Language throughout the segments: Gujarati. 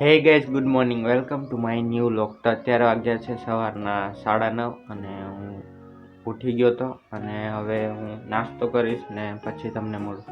Hey guys, good morning, welcome to my new vlog. તો અત્યારે વાગ્યા છે સવારના 9:30 અને હું ઉઠી ગયો હતો અને હવે હું નાસ્તો કરીશ ને પછી તમને મળું.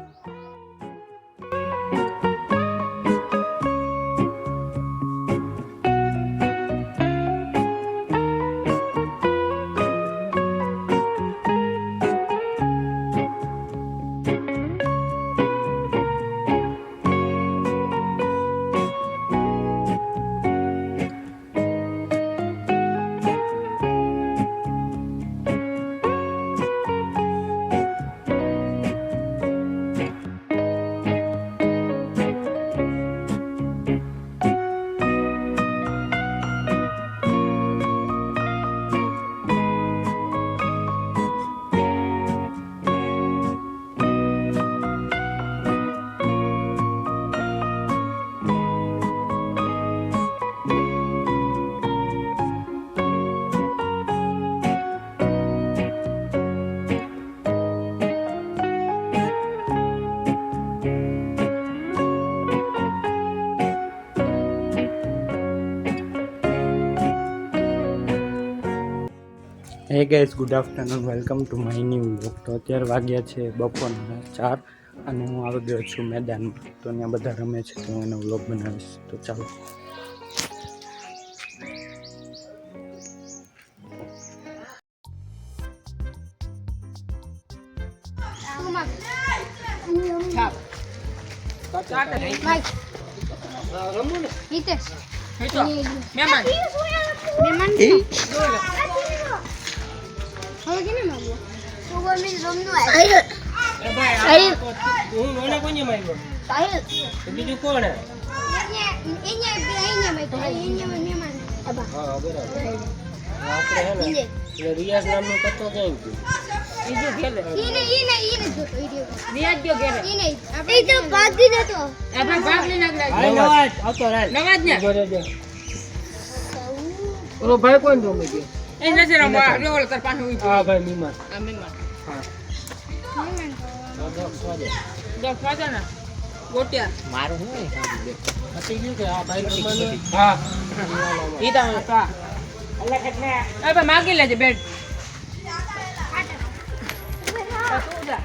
Hey guys, good afternoon, welcome to my new vlog. તો અત્યારે વાગ્યા છે બપોરના 4 અને હું આવી ગયો છું મેદાનમાં. તો ત્યાં બધા રમે છે તો હું એનો વ્લોગ બનાવીશ. તો ચાલો. બીજું કોણ રિયાઝ નામનું કતો ઓલો ભાઈ કોણ રમે ગયો એ નથી રમવા રેવલ કર પાછો હા ભાઈ મીમા આ મીમા હા દોસ્ત વાજા ના ગોટિયા મારું હું નથી ગયું કે આ ભાઈ રમવાનું હા ઈ તા અલ્લા કેટલે એ ભાઈ માગી લેજે બેટ તું જા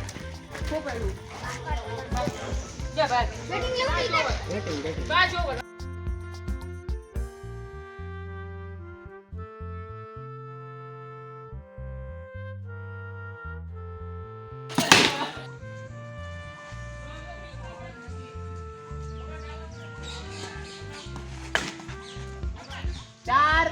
છોકરું જા ભાઈ બેટિંગ બા જો ચાર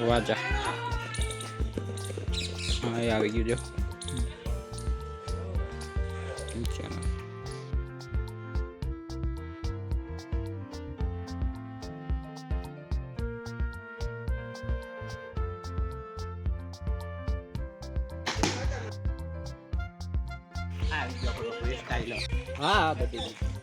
વાજા હા એ આવી ગયું જો હા બધી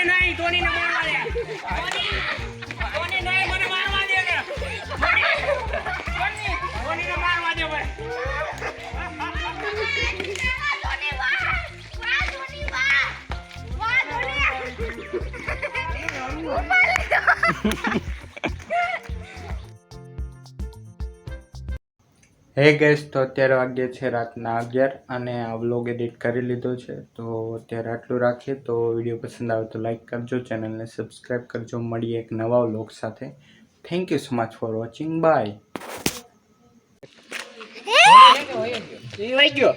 નહીં ધોનીને મારવા દે ધોની નહીં મને મારવા દે ને ધોનીને મારવા દે ભાઈ હે ગેસ તો અત્યારે વાગ્યે છે રાતના 11 અને આ વ્લોગ એડિટ કરી લીધો છે તો અત્યારે આટલું રાખીએ તો વિડીયો પસંદ આવે તો લાઈક કરજો ચેનલને સબસ્ક્રાઈબ કરજો મળીએ એક નવા વ્લોગ સાથે thank you so much for watching bye એ વાગ્યો